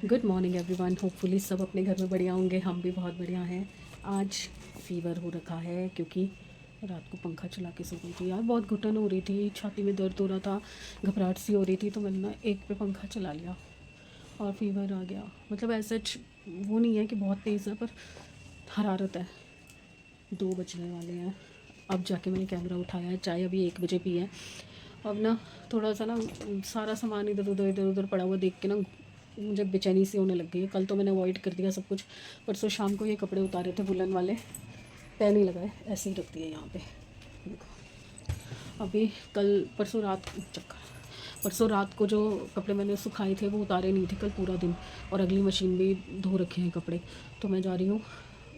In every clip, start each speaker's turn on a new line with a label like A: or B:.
A: Good morning everyone. Hopefully सब अपने घर में बढ़िया होंगे, हम भी बहुत बढ़िया हैं। आज फीवर हो रखा है क्योंकि रात को पंखा चला के सो गई थी यार। बहुत घुटन हो रही थी, छाती में दर्द हो रहा था, घबराहट सी हो रही थी, तो मैंने ना एक पे पंखा चला लिया और फीवर आ गया। मतलब ऐसा वो नहीं है कि बहुत तेज़ है, पर हरारत है। 2 बजने वाले हैं। अब जाके मैंने कैमरा उठाया है, चाय अभी 1 बजे पी है। अब ना थोड़ा सा ना सारा सामान इधर उधर पड़ा हुआ देख के ना मुझे बेचैनी सी होने लग गई है। कल तो मैंने अवॉइड कर दिया सब कुछ। परसों शाम को ये कपड़े उतारे थे वुलन वाले, तय नहीं लगाए, ऐसे ही रख दिए यहाँ पे। देखो अभी कल परसों रात को जो कपड़े मैंने सुखाए थे वो उतारे नहीं थे कल पूरा दिन, और अगली मशीन भी धो रखे हैं कपड़े। तो मैं जा रही हूँ,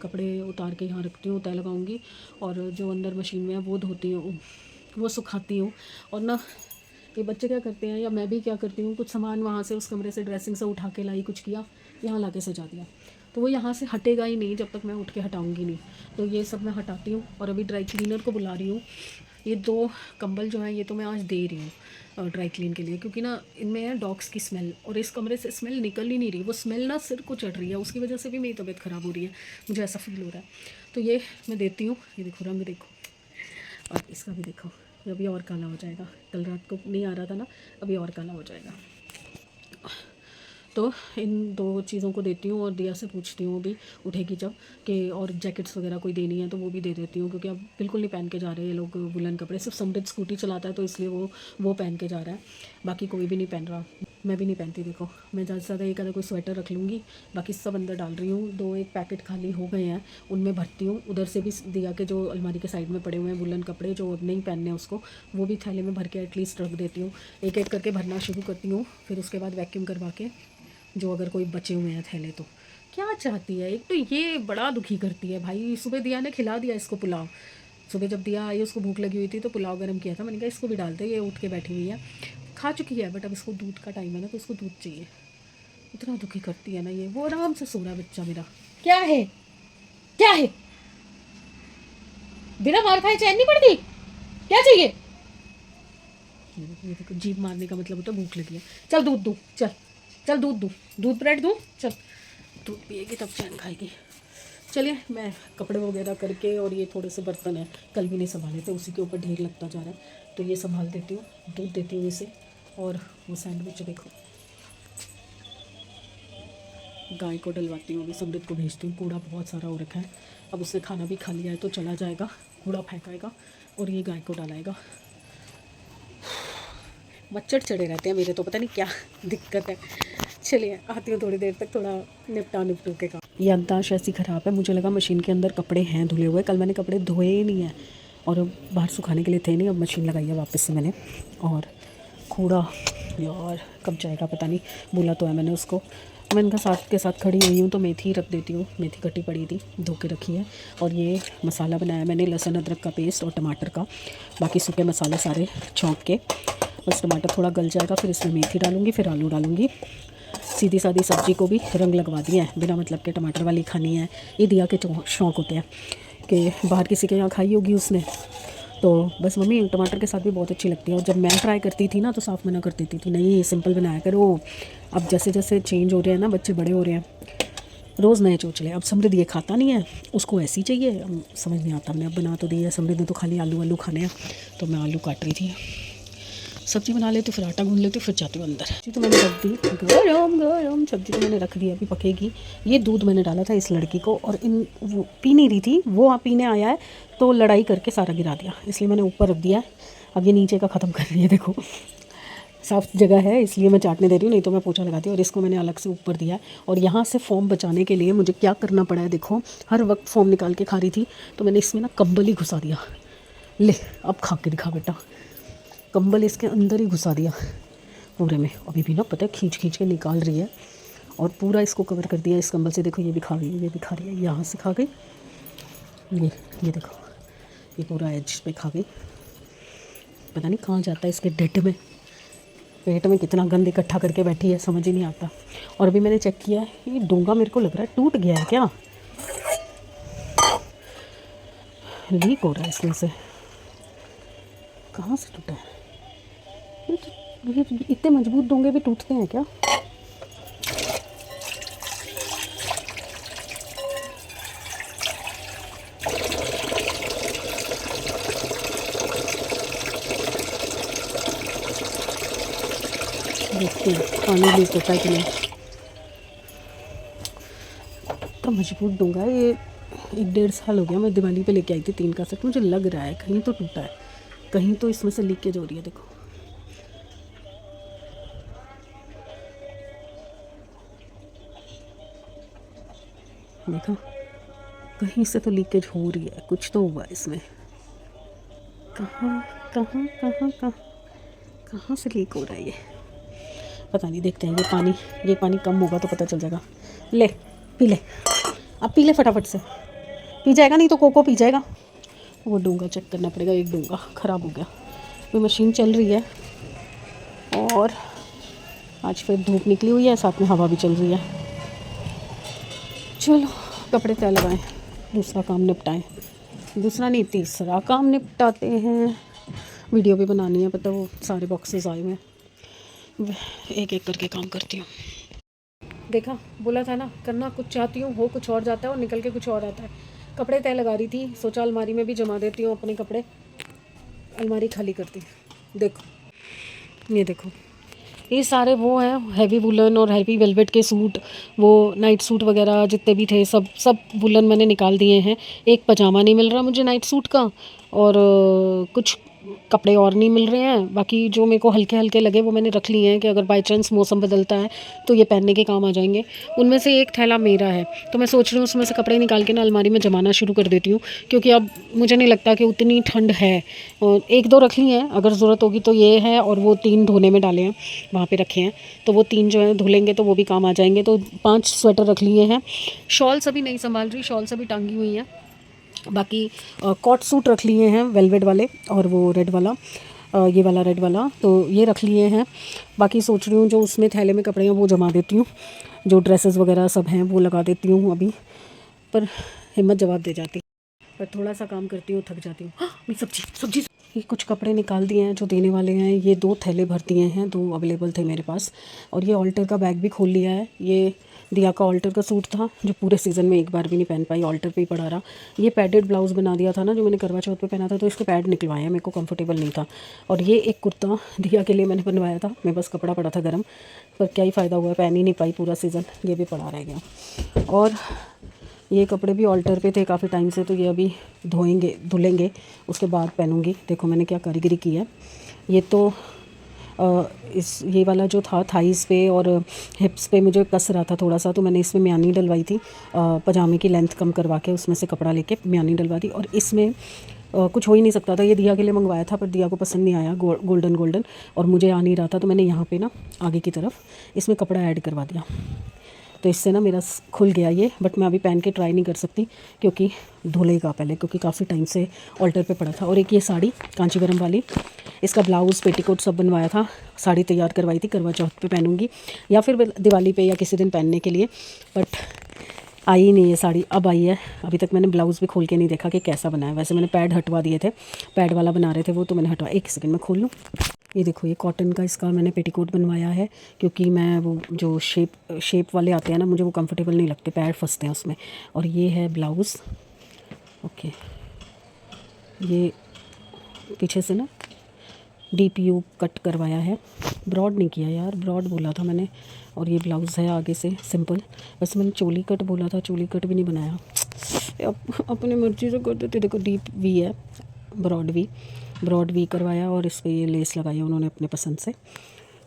A: कपड़े उतार के यहाँ रखती हूँ, तय लगाऊँगी, और जो अंदर मशीन में है वो धोती हूँ, वो सुखाती हूँ। और ना ये बच्चे क्या करते हैं या मैं भी क्या करती हूँ, कुछ सामान वहाँ से उस कमरे से ड्रेसिंग से उठा के लाई, कुछ किया, यहाँ ला के सजा दिया, तो वो यहाँ से हटेगा ही नहीं जब तक मैं उठ के हटाऊँगी नहीं। तो ये सब मैं हटाती हूँ और अभी ड्राई क्लीनर को बुला रही हूँ। ये 2 कंबल जो हैं ये तो मैं आज दे रही हूँ ड्राई क्लीन के लिए, क्योंकि ना इनमें है डॉग्स की स्मेल, और इस कमरे से स्मेल निकल ही नहीं रही। वो स्मेल ना सिर को चढ़ रही है, उसकी वजह से भी मेरी तबीयत ख़राब हो रही है, मुझे ऐसा फील हो रहा है। तो ये मैं देती हूँ। ये देखो रंग देखो, और इसका भी देखो, ये अभी और काला हो जाएगा। कल रात को नहीं आ रहा था ना, अभी और काला हो जाएगा। तो इन 2 चीज़ों को देती हूँ और दिया से पूछती हूँ अभी उठेगी जब, कि और जैकेट्स वगैरह कोई देनी है तो वो भी दे देती हूँ, क्योंकि अब बिल्कुल नहीं पहन के जा रहे हैं ये लोग वुलन कपड़े। सिर्फ समृद्ध स्कूटी चलाता है तो इसलिए वो पहन के जा रहा है, बाकी कोई भी नहीं पहन रहा। मैं भी नहीं पहनती। देखो मैं ज़्यादा से ज़्यादा एक आधा कोई स्वेटर रख लूँगी, बाकी सब अंदर डाल रही हूँ। 2-1 पैकेट खाली हो गए हैं, उनमें भरती हूँ। उधर से भी दिया के जो अलमारी के साइड में पड़े हुए हैं वुलन कपड़े जो अब नहीं पहनने उसको, वो भी थैले में भर के एटलीस्ट रख देती हूँ। एक एक करके भरना शुरू करती हूँ, फिर उसके बाद वैक्यूम करवा के जो अगर कोई बचे हुए हैं थैले। तो क्या चाहती है, एक तो ये बड़ा दुखी करती है भाई। सुबह दिया ने खिला दिया इसको पुलाव। सुबह जब दिया आई उसको भूख लगी हुई थी तो पुलाव गर्म किया था, मैंने कहा इसको भी डाल दे। ये उठ के बैठी हुई है, खा चुकी है, बट अब इसको दूध का टाइम है ना, तो इसको दूध चाहिए। इतना दुखी करती है ना ये। वो आराम से सो रहा है बच्चा मेरा। क्या है, क्या है, बिना मार खाए चैन नहीं पड़ती, क्या चाहिए। ये देखो जीभ मारने का मतलब होता है भूख लगी है। चल दूध दूँ, चल चल दूध दूँ, दूध ब्रेड दूँ, चल दूध पिएगी तब चैन खाएगी। चलिए मैं कपड़े वगैरह करके, और ये थोड़े से बर्तन हैं कल भी नहीं संभाले थे, उसी के ऊपर ढेर लगता जा रहा है, तो ये संभाल देती हूँ, दूध देती हूँ इसे। और वो सैंडविच देखो, गाय को डलवाती हूँ, अभी समृद्ध को भेजती हूँ। कूड़ा बहुत सारा हो रखा है, अब उसने खाना भी खा लिया है तो चला जाएगा, कूड़ा फेंकाएगा और ये गाय को डालाएगा। मच्छर चढ़े रहते हैं मेरे, तो पता नहीं क्या दिक्कत है। चलिए आती हूँ थोड़ी देर तक, थोड़ा निपटू के काम। याददाश्त ऐसी ख़राब है, मुझे लगा मशीन के अंदर कपड़े हैं धुले हुए। कल मैंने कपड़े धोए ही नहीं हैं और बाहर सुखाने के लिए थे नहीं, अब मशीन लगाई है वापस से मैंने। और कूड़ा यार कब जाएगा पता नहीं, बोला तो है मैंने उसको। मैं इनका साथ के साथ खड़ी हुई हूँ तो मेथी रख देती हूँ, मेथी कटी पड़ी थी धो के रखी है। और ये मसाला बनाया मैंने, लहसुन अदरक का पेस्ट और टमाटर का, बाकी सूखे मसाले सारे छौंक के। बस टमाटर थोड़ा गल जाएगा, फिर इसमें मेथी डालूँगी, फिर आलू डालूँगी। सीधी सादी सब्ज़ी को भी रंग लगवा दिया है, बिना मतलब के टमाटर वाली खानी है। ये दिया के शौक़ होते हैं कि बाहर किसी के यहाँ खाई होगी उसने, तो बस मम्मी टमाटर के साथ भी बहुत अच्छी लगती है। और जब मैं ट्राई करती थी ना तो साफ मना कर देती थी, नहीं सिंपल बनाया करो। अब जैसे जैसे चेंज हो रहे हैं ना, बच्चे बड़े हो रहे हैं, रोज़ नए चोचले। अब समृद्ध ये खाता नहीं है, उसको ऐसी चाहिए, समझ नहीं आता। मैंने अब बना तो दी है, समृद्ध ने तो खाली आलू खाने हैं, तो मैं आलू काट रही थी। सब्ज़ी बना लेती हूँ, फिर आटा गूंद लेती हूँ, फिर जाती हूँ अंदर। सब्ज़ी तो मैंने रख दी, गरम सब्ज़ी तो मैंने रख दी, अभी पकेगी। ये दूध मैंने डाला था इस लड़की को, और वो पी नहीं रही थी, वो पीने आया है तो लड़ाई करके सारा गिरा दिया, इसलिए मैंने ऊपर रख दिया। अब ये नीचे का ख़त्म कर रही है, देखो साफ़ जगह है इसलिए मैं चाटने दे रही हूँ, नहीं तो मैं पोछा लगाती हूँ। और इसको मैंने अलग से ऊपर दिया। और यहाँ से फोम बचाने के लिए मुझे क्या करना पड़ा है, देखो हर वक्त फोम निकाल के खा रही थी, तो मैंने इसमें ना कंबल ही घुसा दिया। ले अब खा के दिखा बेटा, कंबल इसके अंदर ही घुसा दिया पूरे में। अभी भी ना पता है खींच खींच के निकाल रही है, और पूरा इसको कवर कर दिया इस कंबल से। देखो ये भी खा गई, ये भी खा रही है, यहाँ से खा गई, ये देखो ये पूरा एज पे खा गई। पता नहीं कहाँ जाता है इसके ढिड में, पेट में कितना गंद इकट्ठा करके बैठी है, समझ ही नहीं आता। और अभी मैंने चेक किया है, ये डोंगा मेरे को लग रहा है टूट गया है, क्या लीक हो रहा है इसमें से। कहाँ से टूटा है ये? इतने मजबूत डोंगे भी टूटते हैं क्या? देखती हूँ पानी लीक होता है कि नहीं। तो मजबूत दूंगा ये। 1 डेढ़ साल हो गया, मैं दिवाली पे लेके आई थी 3 का सेट। मुझे लग रहा है कहीं तो टूटा है, कहीं तो इसमें से लीकेज हो रही है। देखो देखो, कहीं से तो लीकेज हो रही है, कुछ तो हुआ इसमें। कहाँ कहाँ कहाँ कहाँ कहाँ से लीक हो रहा है ये, पता नहीं। देखते हैं ये पानी कम होगा तो पता चल जाएगा। ले पी ले, अब पी ले फटाफट से, पी जाएगा नहीं तो कोको पी जाएगा। वो डूंगा चेक करना पड़ेगा, एक डूंगा ख़राब हो गया। वो मशीन चल रही है और आज फिर धूप निकली हुई है, साथ में हवा भी चल रही है। चलो कपड़े तय लगाएं, दूसरा काम निपटाएं। दूसरा नहीं, तीसरा काम निपटाते हैं। वीडियो भी बनानी है, पता वो सारे बॉक्सेस आए हुए हैं, एक एक करके काम करती हूँ। देखा, बोला था ना, करना कुछ चाहती हूँ हो कुछ और जाता है और निकल के कुछ और आता है। कपड़े तय लगा रही थी, सोचा अलमारी में भी जमा देती हूँ अपने कपड़े। अलमारी खाली करती, देखो ये देखो, ये सारे वो हैं हैवी वुलन और हैवी वेलवेट के सूट, वो नाइट सूट वगैरह जितने भी थे सब वुलन मैंने निकाल दिए हैं। एक पजामा नहीं मिल रहा मुझे नाइट सूट का, और कुछ कपड़े और नहीं मिल रहे हैं। बाकी जो मेरे को हल्के हल्के लगे वो मैंने रख लिए हैं कि अगर बाई चांस मौसम बदलता है तो ये पहनने के काम आ जाएंगे। उनमें से एक थैला मेरा है, तो मैं सोच रही हूँ उसमें से कपड़े निकाल के ना अलमारी में जमाना शुरू कर देती हूँ, क्योंकि अब मुझे नहीं लगता कि उतनी ठंड है। और 1-2 रख ली हैं, अगर ज़रूरत होगी तो ये है, और वो 3 धोने में डाले हैं, वहाँ पे रखे हैं, तो वो 3 जो है धुलेंगे तो वो भी काम आ जाएंगे। तो 5 स्वेटर रख लिए हैं। शॉल्स अभी नहीं संभाल रही, शॉल्स अभी टांगी हुई हैं। बाकी कॉट सूट रख लिए हैं वेलवेट वाले, और वो रेड वाला, ये वाला रेड वाला, तो ये रख लिए हैं। बाकी सोच रही हूँ जो उसमें थैले में कपड़े हैं वो जमा देती हूँ, जो ड्रेसेस वगैरह सब हैं वो लगा देती हूँ अभी। पर हिम्मत जवाब दे जाती, पर थोड़ा सा काम करती हूँ थक जाती हूँ। मैं सब्जी ये कुछ कपड़े निकाल दिए हैं जो देने वाले हैं। ये 2 थैले भर दिए हैं, 2 अवेलेबल थे मेरे पास। और ये ऑल्टर का बैग भी खोल लिया है। ये दिया का ऑल्टर का सूट था जो पूरे सीज़न में एक बार भी नहीं पहन पाई, ऑल्टर पे ही पड़ा रहा। ये पैडेड ब्लाउज़ बना दिया था ना जो मैंने करवा चौथ पे पहना था, तो इसके पैड निकलवाए, मेरे को कंफर्टेबल नहीं था। और ये एक कुर्ता दिया के लिए मैंने बनवाया था, मेरे पास कपड़ा पड़ा था गर्म, पर क्या ही फ़ायदा हुआ, पहन ही नहीं पाई पूरा सीज़न, ये भी पड़ा रह गया। और ये कपड़े भी ऑल्टर पे थे काफ़ी टाइम से, तो ये अभी धुलेंगे उसके बाद पहनूंगी। देखो मैंने क्या कारीगरी की है। ये तो ये वाला जो था थाइस पे और हिप्स पे मुझे कस रहा था थोड़ा सा, तो मैंने इसमें म्यानी डलवाई थी, पजामे की लेंथ कम करवा के उसमें से कपड़ा लेके म्यानी डलवा दी। और इसमें कुछ हो ही नहीं सकता था, ये दिया के लिए मंगवाया था पर दिया को पसंद नहीं आया गोल्डन, और मुझे आ नहीं रहा था, तो मैंने यहाँ पे ना आगे की तरफ इसमें कपड़ा ऐड करवा दिया। तो इससे ना मेरा खुल गया ये, बट मैं अभी पहन के ट्राई नहीं कर सकती क्योंकि धुलेगा पहले, क्योंकि काफ़ी टाइम से ऑल्टर पे पड़ा था। और एक ये साड़ी कांचीवरम वाली, इसका ब्लाउज़ पेटीकोट सब बनवाया था, साड़ी तैयार करवाई थी, करवा चौथ पे पहनूंगी या फिर दिवाली पे या किसी दिन पहनने के लिए। बट आई ही नहीं ये साड़ी, अब आई है। अभी तक मैंने ब्लाउज़ भी खोल के नहीं देखा कि कैसा बना है। वैसे मैंने पैड हटवा दिए थे, पैड वाला बना रहे थे वो, तो मैंने हटवा। एक सेकंड में खोल लूँ। ये देखो, ये कॉटन का इसका मैंने पेटीकोट बनवाया है, क्योंकि मैं वो जो शेप वाले आते हैं ना, मुझे वो कंफर्टेबल नहीं लगते, पैर फंसते हैं उसमें। और ये है ब्लाउज़, ओके। ये पीछे से ना DPU कट करवाया है, ब्रॉड नहीं किया यार, ब्रॉड बोला था मैंने। और ये ब्लाउज़ है आगे से सिंपल, वैसे मैंने चोली कट बोला था, चोली कट भी नहीं बनाया, अपनी मर्ज़ी से कर देते। देखो डीप वी है, ब्रॉड वी करवाया, और इस पर ये लेस लगाई है उन्होंने अपने पसंद से।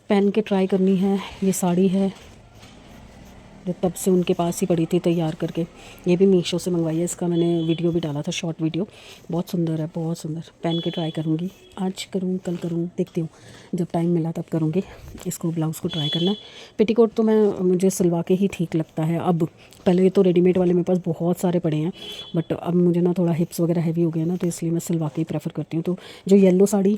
A: पहन के ट्राई करनी है। ये साड़ी है जो तब से उनके पास ही पड़ी थी तैयार करके, ये भी मीशो से मंगवाई है। इसका मैंने वीडियो भी डाला था, शॉर्ट वीडियो, बहुत सुंदर है, बहुत सुंदर। पहन के ट्राई करूँगी, आज करूँ कल करूँ, देखती हूँ, जब टाइम मिला तब करूँगी। इसको ब्लाउज़ को ट्राई करना है। पेटीकोट तो मुझे सिलवा के ही ठीक लगता है अब। पहले तो रेडीमेड वाले मेरे पास बहुत सारे पड़े हैं, बट अब मुझे ना थोड़ा हिप्स वगैरह हैवी हो गया ना, तो इसलिए मैं सिलवा के ही प्रेफर करती हूँ। तो जो येलो साड़ी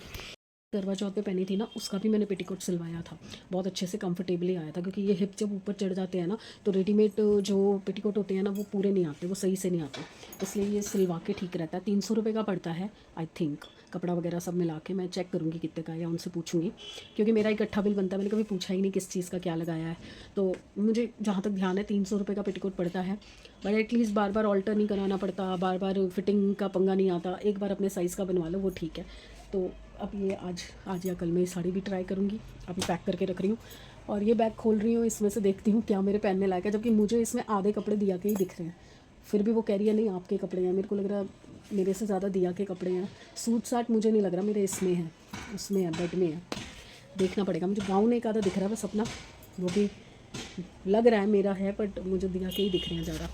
A: करवा चौथ पे पहनी थी ना, उसका भी मैंने पेटीकोट सिलवाया था, बहुत अच्छे से कंफर्टेबली आया था। क्योंकि ये हिप जब ऊपर चढ़ जाते हैं ना, तो रेडीमेड जो पेटीकोट होते हैं ना वो पूरे नहीं आते, वो सही से नहीं आते, इसलिए ये सिलवा के ठीक रहता है। 300 रुपये का पड़ता है आई थिंक, कपड़ा वगैरह सब मिला के। मैं चेक करूँगी कितने का है, या उनसे पूछूंगी, क्योंकि मेरा इकट्ठा बिल बनता है। मैंने कभी पूछा ही नहीं किस चीज़ का क्या लगाया है, तो मुझे जहाँ तक ध्यान है 300 रुपये का पेटीकोट पड़ता है। बट एटलीस्ट बार बार ऑल्टर नहीं कराना पड़ता, बार बार फिटिंग का पंगा नहीं आता, एक बार अपने साइज़ का बनवा लो, वो ठीक है। तो अब ये आज या कल में ये साड़ी भी ट्राई करूँगी, अभी पैक करके रख रही हूँ। और ये बैग खोल रही हूँ, इसमें से देखती हूँ क्या मेरे पहनने लायक है, जबकि मुझे इसमें आधे कपड़े दिया के ही दिख रहे हैं। फिर भी वो कह रही है नहीं आपके कपड़े हैं। मेरे को लग रहा है मेरे से ज़्यादा दिया के कपड़े हैं। सूट साट मुझे नहीं लग रहा मेरे इसमें है, उसमें है, बेड में है। देखना पड़ेगा। मुझे गाउन एक आधा दिख रहा है बस अपना, वो भी लग रहा है मेरा है, बट मुझे दिया के ही दिख रहे हैं ज़्यादा।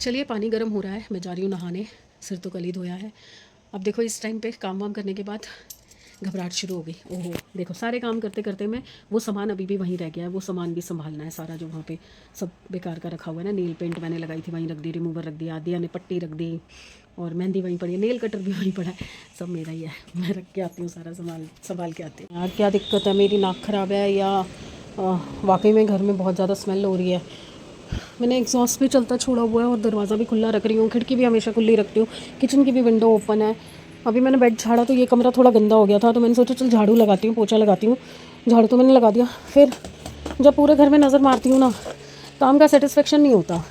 A: चलिए पानी गर्म हो रहा है, मैं जा रही हूँ नहाने। सिर तो कल ही धोया है। अब देखो इस टाइम पे काम वाम करने के बाद घबराहट शुरू हो गई। ओहो देखो सारे काम करते करते मैं, वो सामान अभी भी वहीं रह गया है, वो सामान भी संभालना है सारा, जो वहाँ पे सब बेकार का रखा हुआ है ना। नेल पेंट मैंने लगाई थी वहीं रख दी, रिमूवर रख दिया, दिया ने पट्टी रख दी, और मेहंदी वहीं पड़ी है, नेल कटर भी वहीं पड़ा है, सब मेरा ही है। मैं रख के आती हूँ, सारा संभाल के आती हूँ। यार क्या दिक्कत है, मेरी नाक ख़राब है या वाकई में घर में बहुत ज़्यादा स्मेल हो रही है। मैंने एग्जॉस्ट भी चलता छोड़ा हुआ है और दरवाज़ा भी खुला रख रही हूँ, खिड़की भी हमेशा खुली रखती हूँ, किचन की भी विंडो ओपन है। अभी मैंने बेड झाड़ा तो ये कमरा थोड़ा गंदा हो गया था, तो मैंने सोचा चल झाड़ू लगाती हूँ, पोछा लगाती हूँ। झाड़ू तो मैंने लगा दिया, फिर जब पूरे घर में नज़र मारती हूँ ना, काम का सेटिस्फेक्शन नहीं होता।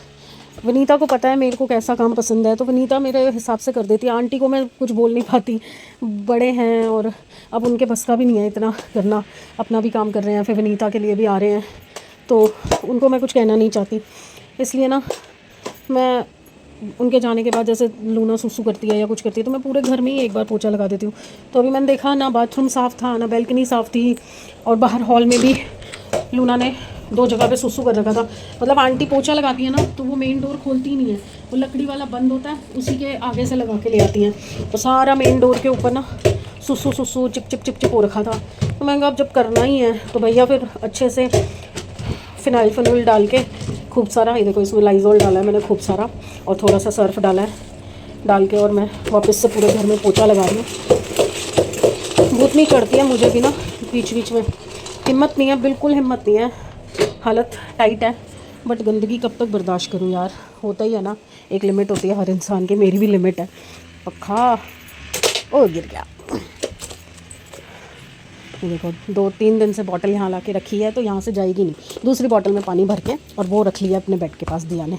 A: वनीता को पता है मेरे को कैसा काम पसंद है, तो वनीता मेरे हिसाब से कर देती है। आंटी को मैं कुछ बोल नहीं पाती, बड़े हैं और अब उनके बस का भी नहीं है इतना करना, अपना भी काम कर रहे हैं, फिर वनीता के लिए भी आ रहे हैं, तो उनको मैं कुछ कहना नहीं चाहती। इसलिए ना मैं उनके जाने के बाद जैसे लूना सुसु करती है या कुछ करती है, तो मैं पूरे घर में ही एक बार पोछा लगा देती हूँ। तो अभी मैंने देखा ना बाथरूम साफ़ था ना बैल्कनी साफ़ थी, और बाहर हॉल में भी लूना ने 2 जगह पे सुसु कर रखा था। मतलब आंटी पोछा लगाती है ना तो वो मेन डोर खोलती ही नहीं है, वो लकड़ी वाला बंद होता है, उसी के आगे से लगा के ले आती हैं। तो सारा मेन डोर के ऊपर ना सुसु सुसु चिप चिप चिप चिप हो रखा था। तो मैंने कहा अब जब करना ही है तो भैया फिर अच्छे से फिनाइल डाल के खूब सारा, ये देखो इसमें लाइजोल डाला है मैंने खूब सारा, और थोड़ा सा सर्फ डाला है, डाल के और मैं वापस से पूरे घर में पोछा लगा रही हूँ। भूत नहीं चढ़ती है मुझे भी ना बीच बीच में, हिम्मत नहीं है, बिल्कुल हिम्मत नहीं है, हालत टाइट है। बट गंदगी कब तक बर्दाश्त करूँ यार, होता ही है ना, एक लिमिट होती है हर इंसान की, मेरी भी लिमिट है। पक्का ओ गिर गया। ये देखो 2-3 दिन से बॉटल यहाँ ला के रखी है, तो यहाँ से जाएगी नहीं। दूसरी बॉटल में पानी भर के और वो रख लिया अपने बेड के पास दिया ने।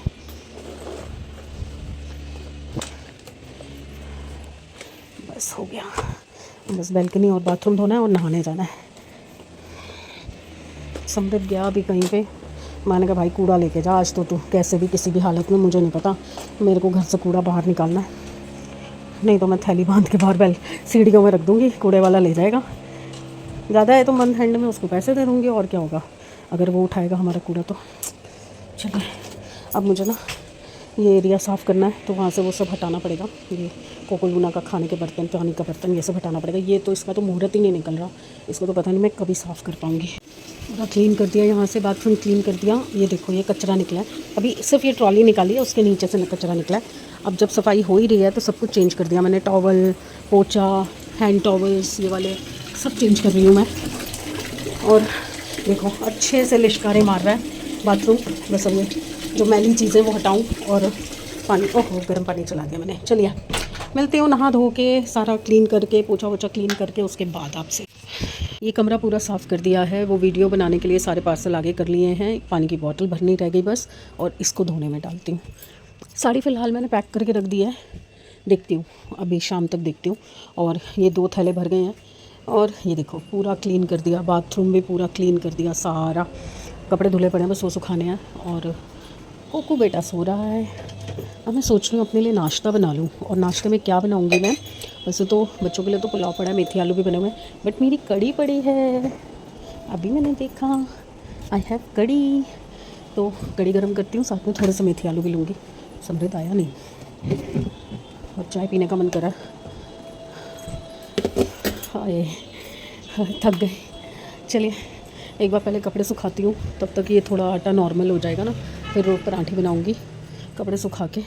A: बस हो गया, बस बैल्कनी और बाथरूम धोना है और नहाने जाना है। समृद्ध गया अभी कहीं पे, मैंने कहा भाई कूड़ा लेके जा आज तो तू कैसे भी किसी भी हालत में, मुझे नहीं पता, मेरे को घर से कूड़ा बाहर निकालना है, नहीं तो मैं थैली बांध के बाहर सीढ़ियों में रख दूँगी, कूड़े वाला ले जाएगा। ज़्यादा है तो मंथ हैंड में उसको पैसे दे दूँगी, और क्या होगा अगर वो उठाएगा हमारा कूड़ा तो। चलिए अब मुझे ना ये एरिया साफ़ करना है, तो वहाँ से वो सब हटाना पड़ेगा। ये कोको लूना का खाने के बर्तन, पानी का बर्तन, ये सब हटाना पड़ेगा। ये तो इसका तो मुहूर्त ही नहीं निकल रहा, इसको तो पता नहीं मैं कभी साफ़ कर पाऊँगी। पूरा क्लीन कर दिया, यहाँ से बाथरूम क्लीन कर दिया। ये देखो ये कचरा निकला है, अभी सिर्फ ये ट्रॉली निकाली है, उसके नीचे से कचरा निकला है। अब जब सफाई हो ही रही है तो सब कुछ चेंज कर दिया मैंने, टॉवल, पोछा, हैंड टॉवल्स, ये वाले सब चेंज कर रही हूँ मैं। और देखो अच्छे से लिशकारे मार रहा है बाथरूम। बस अब ये जो मैली चीज़ें वो हटाऊँ और पानी, ओहो गर्म पानी चला दिया मैंने। चलिए मिलते हो नहा धो के सारा क्लीन करके, पोछा वोछा क्लीन करके, उसके बाद आपसे। ये कमरा पूरा साफ़ कर दिया है, वो वीडियो बनाने के लिए सारे पार्सल आगे कर लिए हैं, पानी की बोतल भरनी रह गई बस, और इसको धोने में डालती हूँ। साड़ी फ़िलहाल मैंने पैक करके रख दी है, देखती हूँ अभी शाम तक देखती हूँ। और ये 2 थैले भर गए हैं, और ये देखो पूरा क्लीन कर दिया, बाथरूम भी पूरा क्लीन कर दिया सारा। कपड़े धुले पड़े हैं बस वो सुखाने हैं, और कोकू बेटा सो रहा है। अब मैं सोच रही हूँ अपने लिए नाश्ता बना लूँ, और नाश्ते में क्या बनाऊँगी मैं। वैसे तो बच्चों के लिए तो पुलाव पड़ा है, मेथी आलू भी बने हुए हैं, बट मेरी कड़ी पड़ी है। अभी मैंने देखा आई हैव कड़ी, तो कड़ी गर्म करती हूँ, साथ में थोड़े से मेथी आलू भी लूँगी। समृद्ध आया नहीं और चाय पीने का मन करा, हाय थक गई। चलिए एक बार पहले कपड़े सुखाती हूँ, तब तक ये थोड़ा आटा नॉर्मल हो जाएगा ना, फिर पराठे बनाऊँगी। कपड़े सुखा के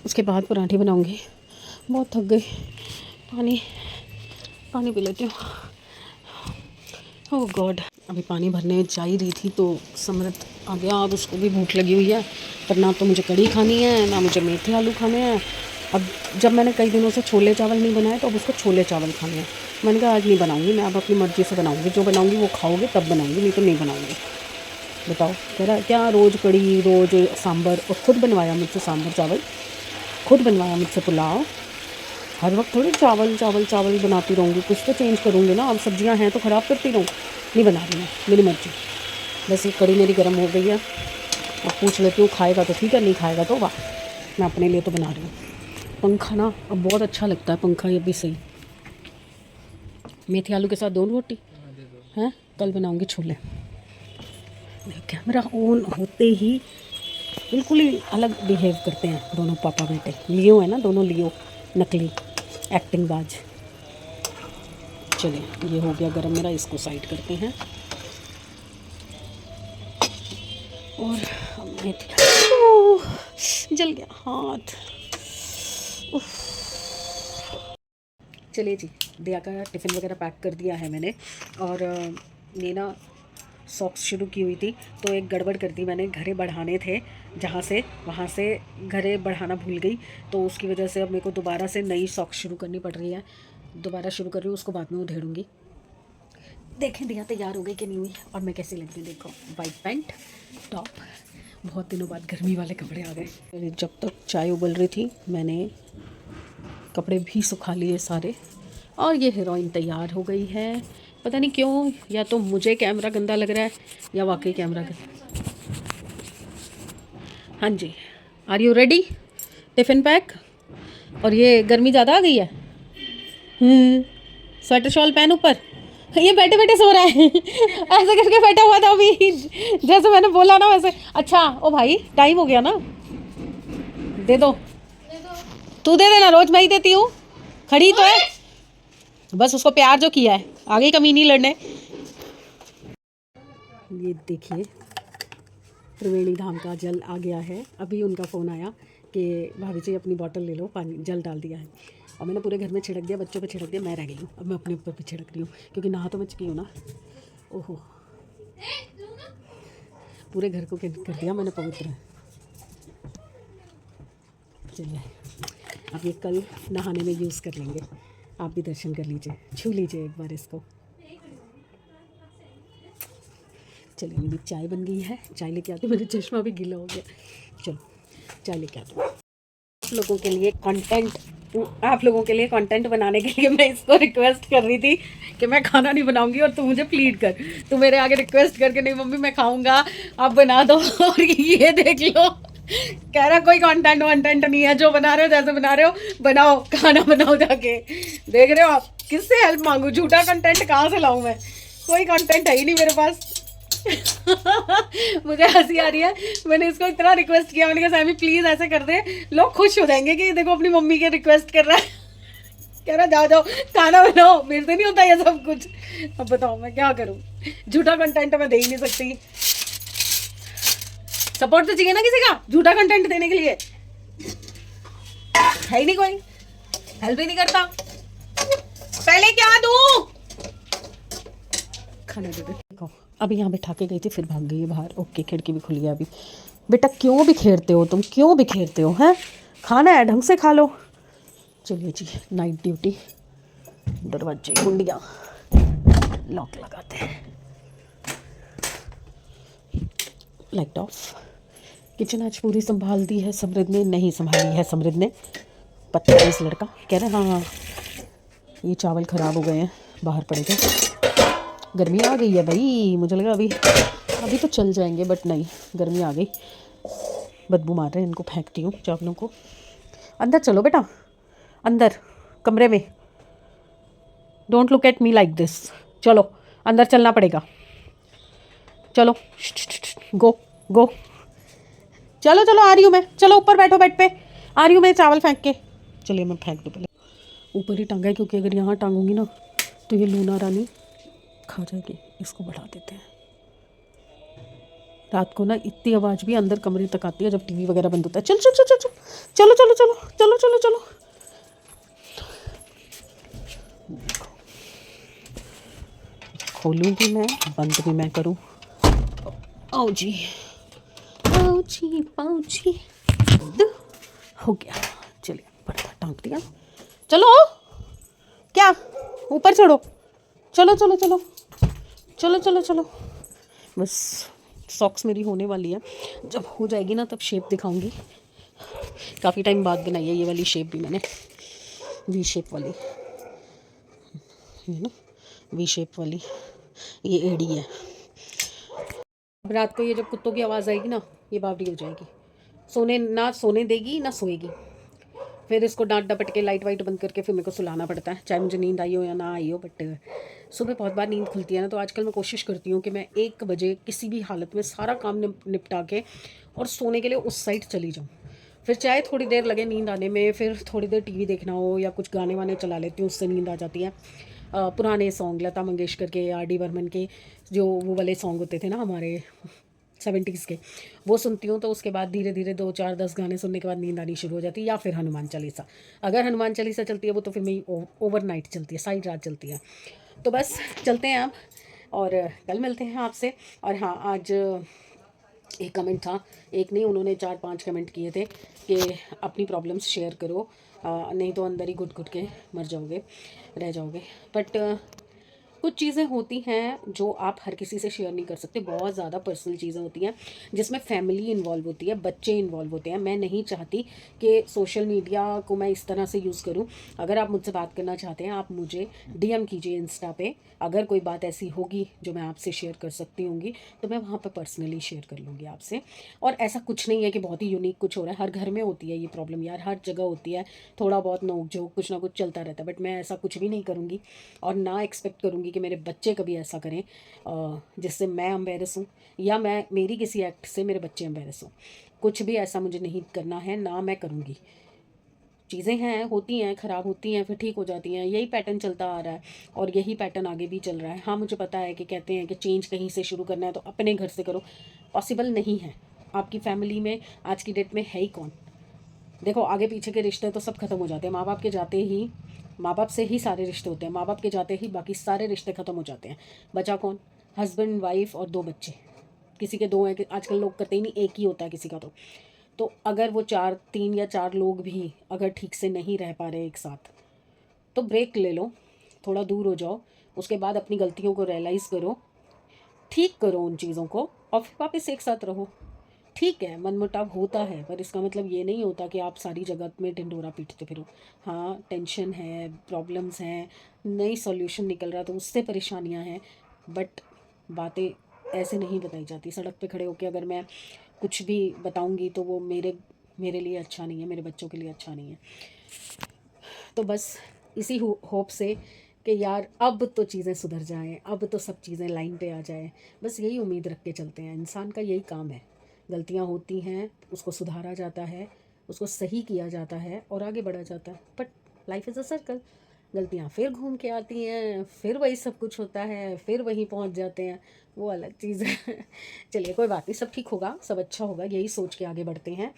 A: उसके बाद पराठे बनाऊँगी। बहुत थक गई, पानी पी लेती हूँ। ओह गॉड, अभी पानी भरने जा ही रही थी तो समृद्ध आ गया। अब उसको भी भूख लगी हुई है, पर ना तो मुझे कड़ी खानी है ना मुझे मेथी आलू खाने हैं। अब जब मैंने कई दिनों से छोले चावल नहीं बनाए तो अब उसको छोले चावल खाने हैं। मैंने कहा आज नहीं बनाऊंगी, मैं अब अपनी मर्ज़ी से बनाऊंगी, जो बनाऊंगी वो खाओगे तब बनाऊंगी, नहीं तो नहीं बनाऊंगी। बताओ कह रहा क्या रोज़ कड़ी, रोज़ सांभर, और ख़ुद बनवाया मुझसे सांभर चावल, खुद बनवाया मुझसे पुलाव। हर वक्त थोड़ी चावल चावल चावल बनाती रहूँगी, कुछ तो चेंज करूँगी ना। अब सब्जियाँ हैं तो ख़राब करती रहूँ, नहीं बना रही मैं, मेरी मर्ज़ी। बस ये कड़ी मेरी गर्म हो गई है। अब पूछ लेती हूँ खाएगा तो ठीक है, नहीं खाएगा तो वाह, मैं अपने लिए तो बना रही हूँ। पंखा ना अब बहुत अच्छा लगता है, पंखा ये भी सही। मेथी आलू के साथ 2 रोटी हैं, कल बनाऊँगी छोले। कैमरा ऑन होते ही बिल्कुल ही अलग बिहेव करते हैं दोनों पापा बेटे। लियो है ना दोनों, लियो नकली एक्टिंग बाज। चलिए ये हो गया गरम मेरा, इसको साइड करते हैं। और मेथी जल गया हाथ। चलिए जी, दिया का टिफ़िन वगैरह पैक कर दिया है मैंने। और ये ना सॉक्स शुरू की हुई थी तो एक गड़बड़ कर दी मैंने, घरे बढ़ाने थे जहाँ से, वहाँ से घरे बढ़ाना भूल गई, तो उसकी वजह से अब मेरे को दोबारा से नई सॉक्स शुरू करनी पड़ रही है। दोबारा शुरू कर रही हूँ, उसको बाद में उधेड़ूँगी। देखें दिया तैयार हो गई कि नहीं हुई, और मैं कैसी लग रही देखो। वाइट पैंट टॉप, बहुत दिनों बाद गर्मी वाले कपड़े आ गए। जब तक चाय उबल रही थी मैंने कपड़े भी सुखा लिए सारे, और ये हीरोइन तैयार हो गई है। पता नहीं क्यों, या तो मुझे कैमरा गंदा लग रहा है या वाकई कैमरा गंदा। हाँ जी, are you ready? Tiffin pack. और ये गर्मी ज़्यादा आ गई है। स्वेटर शॉल पहन ऊपर। ये बैठे बैठे सो रहा है ऐसे करके बैठा हुआ था अभी, जैसे मैंने बोला ना वैसे। अच्छा ओ भाई टाइम हो गया ना, दे दो। तू दे देना, रोज मैं ही देती हूँ। खड़ी तो है, बस उसको प्यार जो किया है, आगे कमी नहीं लड़ने। ये देखिए त्रिवेणी धाम का जल आ गया है। अभी उनका फ़ोन आया कि भाभी जी अपनी बॉटल ले लो, पानी जल डाल दिया है। और मैंने पूरे घर में छिड़क दिया, बच्चों पे छिड़क दिया, मैं रह गई हूँ। अब मैं अपने ऊपर भी छिड़क रही हूँ क्योंकि नहा तो मैं चुकी हूँ ना। ओहो, पूरे घर को कर दिया मैंने पवित्र। चलिए अब ये कल नहाने में यूज़ कर लेंगे। आप भी दर्शन कर लीजिए, छू लीजिए एक बार इसको। चलिए मेरी चाय बन गई है, चाय लेके आती हूँ। मेरा चश्मा भी गीला हो गया। चलो चाय लेके आती हूँ। आप लोगों के लिए कंटेंट बनाने के लिए मैं इसको रिक्वेस्ट कर रही थी कि मैं खाना नहीं बनाऊंगी, और तू मुझे प्लीड कर, तू मेरे आगे रिक्वेस्ट करके नहीं मम्मी मैं खाऊंगा आप बना दो। और ये देख लो, कह रहा कोई कंटेंट नहीं है, जो बना रहे हो जैसे बना रहे हो बनाओ, खाना बनाओ जाके। देख रहे हो आप, किससे हेल्प मांगू? झूठा कंटेंट कहाँ से लाऊं मैं? कोई कंटेंट है ही नहीं मेरे पास। मुझे हंसी आ रही है। मैंने इसको इतना रिक्वेस्ट किया, मैंने कहा सैमी प्लीज ऐसे कर दे, लोग खुश हो जाएंगे कि देखो अपनी मम्मी के रिक्वेस्ट कर रहा है। कह रहा जाओ जाओ खाना बनाओ, मेरे से नहीं होता ये सब कुछ। अब बताओ मैं क्या करूं? झूठा कंटेंट मैं दे ही नहीं सकती। सपोर्ट तो चाहिए ना किसी का झूठा कंटेंट देने के लिए। है ही नहीं कोई, हेल्प ही नहीं करता। पहले क्या दूं? खाना दे दे। अभी यहाँ बिठा के गई थी, फिर भाग गई है बाहर। ओके खिड़की भी खुली है अभी। बेटा क्यों बिखेरते हो तुम, क्यों बिखेरते हो? हैं खाना है ढंग से खा लो। चलिए जी, नाइट ड्यूटी। दरवाजे कुंडियाँ लॉक लगाते हैं, लाइट ऑफ। किचन आज पूरी संभाल दी है समृद्ध ने, नहीं संभाली है समृद्ध ने। पता है इस लड़का कह रहे हैं हाँ ये चावल ख़राब हो गए हैं, बाहर पड़े थे। गर्मी आ गई है भाई, मुझे लगा अभी तो चल जाएंगे, बट नहीं, गर्मी आ गई। बदबू मार रहे हैं, इनको फेंकती हूँ चावलों को। अंदर चलो बेटा, अंदर कमरे में। Don't look at me like this. चलो अंदर चलना पड़ेगा, चलो गो गो। चलो चलो आ रही हूँ मैं, चलो ऊपर बैठो बेड पे, आ रही हूँ मैं चावल फेंक के। चलिए मैं फेंक दूँ, पहले ऊपर ही टांगा है क्योंकि अगर यहाँ टांगूंगी ना तो ये लूना रानी खा जाएगी। इसको बढ़ा देते हैं। रात को ना इतनी आवाज़ भी अंदर कमरे तक आती है जब टीवी वगैरह बंद होता है। चल चल चल चल चलो चलो चलो चलो चलो चलो। खोलूँगी मैं, बंद भी मैं करूँ। आओ जी पाउची पाउची, हो गया। चलिए पर्दा टांग दिया। चलो क्या ऊपर चढ़ो, चलो चलो चलो चलो चलो चलो। बस सॉक्स मेरी होने वाली है, जब हो जाएगी ना तब शेप दिखाऊंगी। काफ़ी टाइम बाद बनाई है ये वाली शेप भी मैंने, वी शेप वाली, ये ना वी शेप वाली, ये एड़ी है। अब रात को ये जब कुत्तों की आवाज़ आएगी ना, ये बावरी हो जाएगी, सोने देगी ना सोएगी। फिर इसको डांट डपट के लाइट वाइट बंद करके फिर मेरे को सुलाना पड़ता है, चाहे मुझे नींद आई हो या ना आई हो। बट सुबह बहुत बार नींद खुलती है ना, तो आजकल मैं कोशिश करती हूँ कि मैं 1 बजे किसी भी हालत में सारा काम निपटा के और सोने के लिए उस साइड चली जाऊँ। फिर चाहे थोड़ी देर लगे नींद आने में, फिर थोड़ी देर टीवी देखना हो या कुछ गाने वाने चला लेती हूँ, उससे नींद आ जाती है। पुराने सॉन्ग लता मंगेशकर के, आर डी बर्मन के, जो वो वाले सॉन्ग होते थे ना हमारे 70s के, वो सुनती हूँ। तो उसके बाद धीरे धीरे 2 4 10 गाने सुनने के बाद नींद आनी शुरू हो जाती है। या फिर हनुमान चालीसा, अगर हनुमान चालीसा चलती है वो तो फिर मेरी ओवरनाइट चलती है, सारी रात चलती है। तो बस चलते हैं आप, और कल मिलते हैं आपसे। और हाँ, आज एक कमेंट था, एक नहीं उन्होंने 4 5 कमेंट किए थे कि अपनी प्रॉब्लम्स शेयर करो, नहीं तो अंदर ही घुट घुट के मर जाओगे, रह जाओगे। बट कुछ चीज़ें होती हैं जो आप हर किसी से शेयर नहीं कर सकते, बहुत ज़्यादा पर्सनल चीज़ें होती हैं जिसमें फैमिली इन्वॉल्व होती है, बच्चे इन्वॉल्व होते हैं। मैं नहीं चाहती कि सोशल मीडिया को मैं इस तरह से यूज़ करूं। अगर आप मुझसे बात करना चाहते हैं, आप मुझे डीएम कीजिए इंस्टा पे। अगर कोई बात ऐसी होगी जो मैं आपसे शेयर कर सकती होंगी, तो मैं वहाँ पर पर्सनली शेयर कर लूँगी आपसे। और ऐसा कुछ नहीं है कि बहुत ही यूनिक कुछ हो रहा है, हर घर में होती है ये प्रॉब्लम यार, हर जगह होती है, थोड़ा बहुत नोक झोंक कुछ ना कुछ चलता रहता है। बट मैं ऐसा कुछ भी नहीं करूँगी और ना एक्सपेक्ट करूँगी कि मेरे बच्चे कभी ऐसा करें जिससे मैं एम्बेरस हूँ, या मैं मेरी किसी एक्ट से मेरे बच्चे एम्बेरस हों। कुछ भी ऐसा मुझे नहीं करना है, ना मैं करूँगी। चीज़ें हैं, होती हैं, ख़राब होती हैं, फिर ठीक हो जाती हैं, यही पैटर्न चलता आ रहा है और यही पैटर्न आगे भी चल रहा है। हाँ, मुझे पता है कि कहते हैं कि चेंज कहीं से शुरू करना है तो अपने घर से करो, पॉसिबल नहीं है। आपकी फैमिली में आज की डेट में है ही कौन? देखो, आगे पीछे के रिश्ते तो सब खत्म हो जाते हैं, माँ बाप के जाते ही, माँ बाप से ही सारे रिश्ते होते हैं, माँ बाप के जाते ही बाकी सारे रिश्ते खत्म हो जाते हैं। बचा कौन? हस्बैंड वाइफ और 2 बच्चे। किसी के 2 हैं कि आजकल लोग करते ही नहीं, एक ही होता है किसी का। तो अगर वो 3 या 4 लोग भी अगर ठीक से नहीं रह पा रहे एक साथ, तो ब्रेक ले लो, थोड़ा दूर हो जाओ, उसके बाद अपनी गलतियों को रियलाइज़ करो, ठीक करो उन चीज़ों को और फिर वापस एक साथ रहो। ठीक है, मनमुटाव होता है, पर इसका मतलब ये नहीं होता कि आप सारी जगह में ढिंढोरा पीटते फिरो। हाँ, टेंशन है, प्रॉब्लम्स हैं, नई सॉल्यूशन निकल रहा तो उससे परेशानियां हैं। बट बातें ऐसे नहीं बताई जाती। सड़क पे खड़े होकर अगर मैं कुछ भी बताऊंगी तो वो मेरे मेरे लिए अच्छा नहीं है, मेरे बच्चों के लिए अच्छा नहीं है। तो बस इसी होप से कि यार अब तो चीज़ें सुधर जाएं, अब तो सब चीज़ें लाइन पे आ जाएं, बस यही उम्मीद रख के चलते हैं। इंसान का यही काम है, गलतियां होती हैं, उसको सुधारा जाता है, उसको सही किया जाता है और आगे बढ़ा जाता है। But life is a circle, गलतियां फिर घूम के आती हैं, फिर वही सब कुछ होता है, फिर वहीं पहुंच जाते हैं, वो अलग चीज़ है। चलिए, कोई बात नहीं, सब ठीक होगा, सब अच्छा होगा, यही सोच के आगे बढ़ते हैं।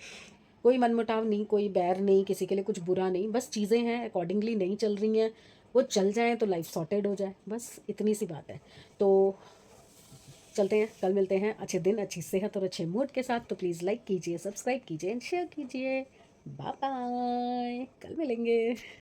A: कोई मनमुटाव नहीं, कोई बैर नहीं, किसी के लिए कुछ बुरा नहीं, बस चीज़ें हैं अकॉर्डिंगली नहीं चल रही हैं, वो चल जाएं तो लाइफ सॉर्टेड हो जाए, बस इतनी सी बात है। तो चलते हैं, कल मिलते हैं अच्छे दिन, अच्छी सेहत और अच्छे मूड के साथ। तो प्लीज़ लाइक कीजिए, सब्सक्राइब कीजिए एंड शेयर कीजिए। बाय बाय, कल मिलेंगे।